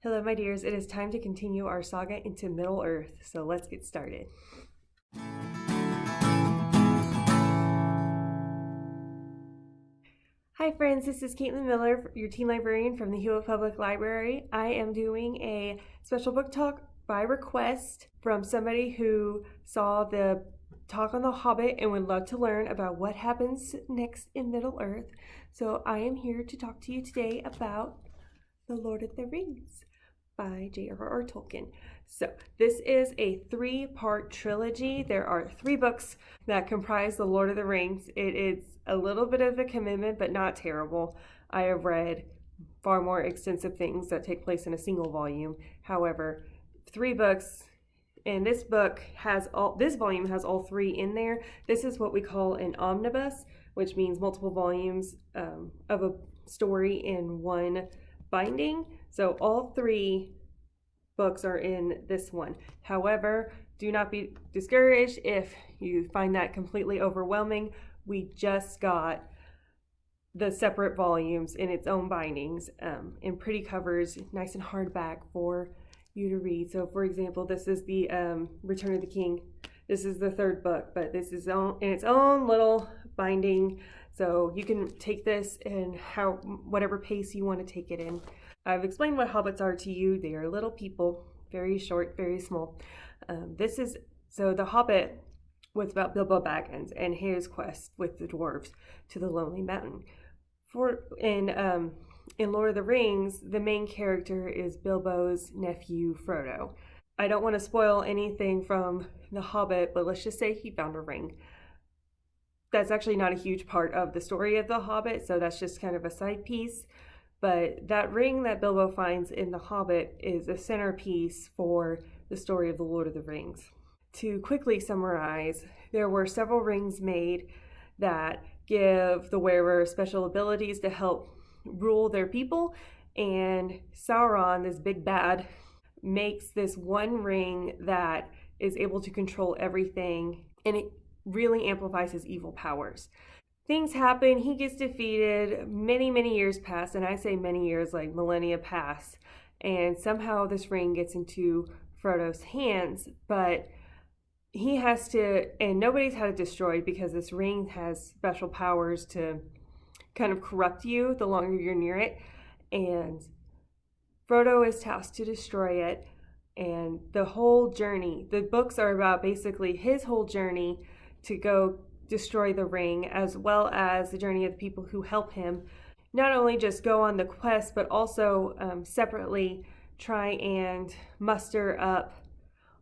Hello, my dears. It is time to continue our saga into Middle Earth, so let's get started. Hi, friends. This is Caitlin Miller, your teen librarian from the Hewitt Public Library. I am doing a special book talk by request from somebody who saw the talk on The Hobbit and would love to learn about what happens next in Middle Earth. So I am here to talk to you today about The Lord of the Rings by J.R.R. Tolkien. So this is a 3-part trilogy. There are 3 books that comprise The Lord of the Rings. It is a little bit of a commitment, but not terrible. I have read far more extensive things that take place in a single volume. However, 3 books, and this volume has all 3 in there. This is what we call an omnibus, which means multiple volumes of a story in one binding. So all 3 books are in this one. However, do not be discouraged if you find that completely overwhelming. We just got the separate volumes in its own bindings in pretty covers, nice and hardback for you to read. So for example, this is the Return of the King. This is the 3rd book, but this is in its own little binding. So you can take this in whatever pace you want to take it in. I've explained what hobbits are to you. They are little people, very short, very small. The Hobbit was about Bilbo Baggins and his quest with the dwarves to the Lonely Mountain. In Lord of the Rings, the main character is Bilbo's nephew, Frodo. I don't want to spoil anything from The Hobbit, but let's just say he found a ring. That's actually not a huge part of the story of The Hobbit, so that's just kind of a side piece. But that ring that Bilbo finds in The Hobbit is a centerpiece for the story of The Lord of the Rings. To quickly summarize, there were several rings made that give the wearer special abilities to help rule their people, and Sauron, this big bad, makes this one ring that is able to control everything, and it really amplifies his evil powers. Things happen, he gets defeated, many years pass, and I say many years like millennia pass, and somehow this ring gets into Frodo's hands, but he has to, and nobody's had it destroyed because this ring has special powers to kind of corrupt you the longer you're near it, and Frodo is tasked to destroy it. And the whole journey, the books are about basically his whole journey to go destroy the ring, as well as the journey of the people who help him not only just go on the quest, but also separately try and muster up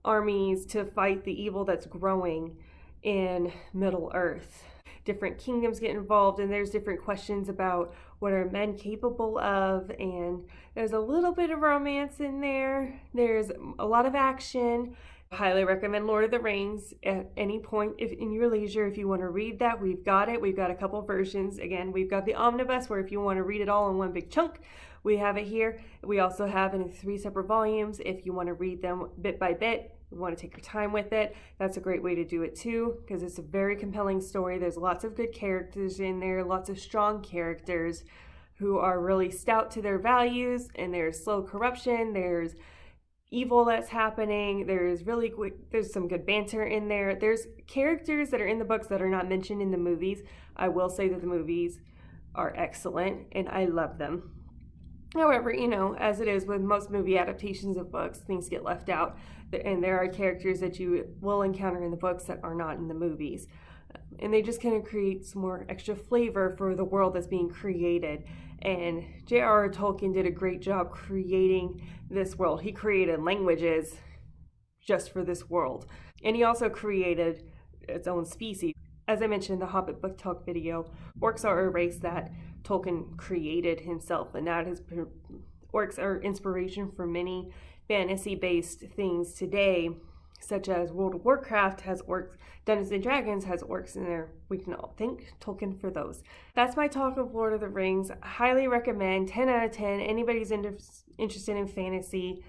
armies to fight the evil that's growing in Middle Earth. Different kingdoms get involved, and there's different questions about what are men capable of, and there's a little bit of romance in there. There's a lot of action. Highly recommend Lord of the Rings at any point in your leisure. If you want to read that, we've got it. We've got a couple versions. Again, we've got the omnibus, where if you want to read it all in one big chunk, we have it here. We also have it in 3 separate volumes. If you want to read them bit by bit, you want to take your time with it, that's a great way to do it too, because it's a very compelling story. There's lots of good characters in there, lots of strong characters who are really stout to their values, and there's slow corruption, there's evil that's happening, there's some good banter in there. There's characters that are in the books that are not mentioned in the movies. I will say that the movies are excellent and I love them. However, as it is with most movie adaptations of books, things get left out, and there are characters that you will encounter in the books that are not in the movies. And they just kind of create some more extra flavor for the world that's being created. And J.R.R. Tolkien did a great job creating this world. He created languages just for this world. And he also created its own species. As I mentioned in the Hobbit book talk video, orcs are a race that Tolkien created himself, and orcs are inspiration for many fantasy-based things today, such as World of Warcraft has orcs, Dungeons and Dragons has orcs in there. We can all thank Tolkien for those. That's my talk of Lord of the Rings. I highly recommend, 10 out of 10. Anybody's interested in fantasy,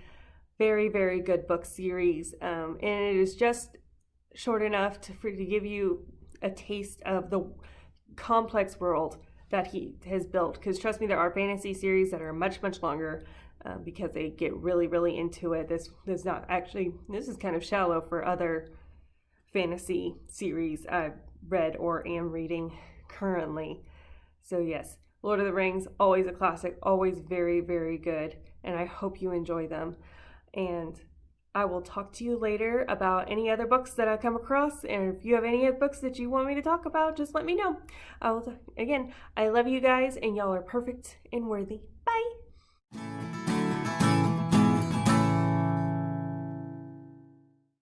very, very good book series. And it is just short enough to give you a taste of the complex world that he has built. Because trust me, there are fantasy series that are much, much longer because they get really, really into it. This is kind of shallow for other fantasy series I've read or am reading currently. So yes, Lord of the Rings, always a classic, always very, very good, and I hope you enjoy them. And I will talk to you later about any other books that I come across, and if you have any other books that you want me to talk about, just let me know. Again, I love you guys, and y'all are perfect and worthy.